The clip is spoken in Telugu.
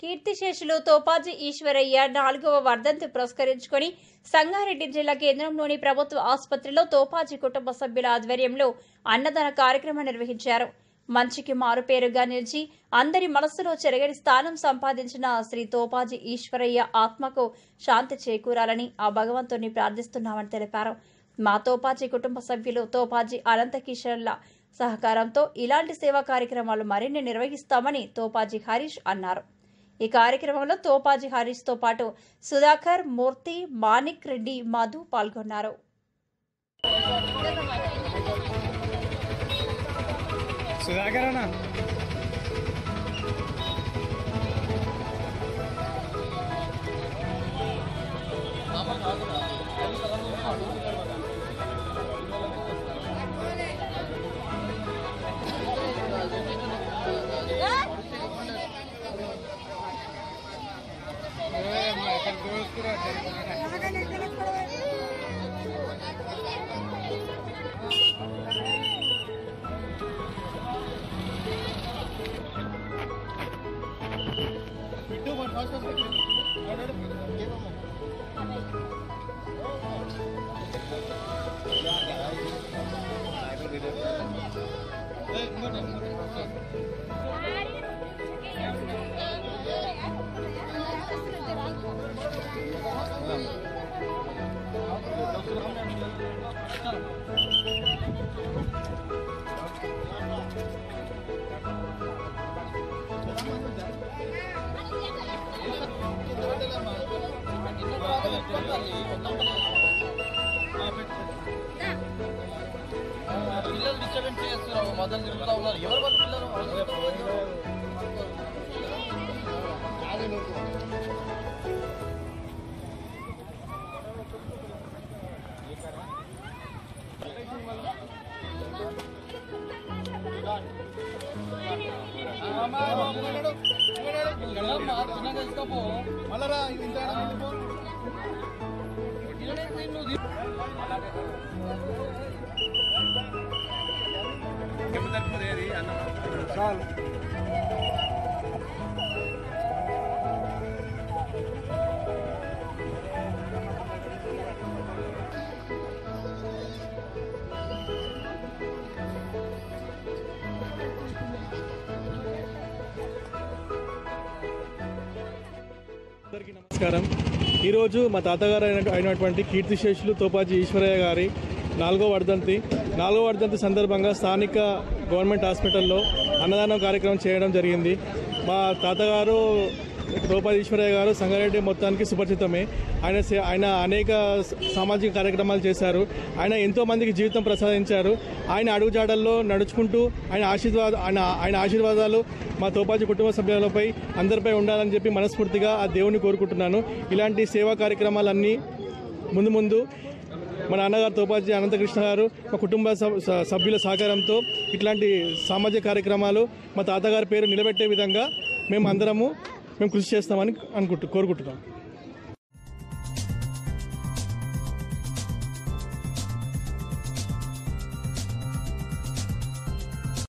కీర్తిశేషులు తోపాజీ ఈశ్వరయ్య 4వ వర్ధంతి పురస్కరించుకొని సంగారెడ్డి జిల్లా కేంద్రంలోని ప్రభుత్వ ఆసుపత్రిలో తోపాజీ కుటుంబ సభ్యుల ఆధ్వర్యంలో అన్నదాన కార్యక్రమం నిర్వహించారు. మంచికి మారుపేరుగా నిలిచి అందరి మనస్సులో చెరగని స్థానం సంపాదించిన శ్రీ తోపాజీ ఈశ్వరయ్య ఆత్మకు శాంతి చేకూరాలని ఆ భగవంతుని ప్రార్థిస్తున్నామని తెలిపారు. మా తోపాజీ కుటుంబ సభ్యులు తోపాజీ అనంతకిషన్ల సహకారంతో ఇలాంటి సేవా కార్యక్రమాలు మరిన్ని నిర్వహిస్తామని తోపాజీ హరీష్ అన్నారు. ఈ కార్యక్రమంలో తోపాజీ హరీష్ తో పాటు సుధాకర్, మూర్తి, మాణిక్ రెడ్డి, మధు పాల్గొన్నారు. మదన్ తిరుగుతా ఉన్నారు. ఎవరు వాళ్ళ పిల్లలు? మళ్ళా చాలు. అందరికీ నమస్కారం. ఈరోజు మా తాతగారు అయినటువంటి కీర్తిశేషులు తోపాజీ ఈశ్వరయ్య గారి 4వ వర్ధంతి సందర్భంగా స్థానిక గవర్నమెంట్ హాస్పిటల్లో అన్నదానం కార్యక్రమం చేయడం జరిగింది. మా తాతగారు తోపాజీ ఈశ్వరయ్య గారు సంగారెడ్డి మొత్తానికి సుపరిచితమే. ఆయన అనేక సామాజిక కార్యక్రమాలు చేశారు. ఆయన ఎంతోమందికి జీవితం ప్రసాదించారు. ఆయన అడుగుజాడల్లో నడుచుకుంటూ ఆయన ఆశీర్వాదాలు మా తోపాజీ కుటుంబ సభ్యులపై అందరిపై ఉండాలని చెప్పి మనస్ఫూర్తిగా ఆ దేవుని కోరుకుంటున్నాను. ఇలాంటి సేవా కార్యక్రమాలన్నీ ముందు మా నాన్నగారు తోపాజీ అనంతకృష్ణ గారు మా కుటుంబ సభ్యుల సహకారంతో ఇట్లాంటి సామాజిక కార్యక్రమాలు మా తాతగారి పేరు నిలబెట్టే విధంగా మేము కృషి చేస్తామని కోరుకుంటున్నాం.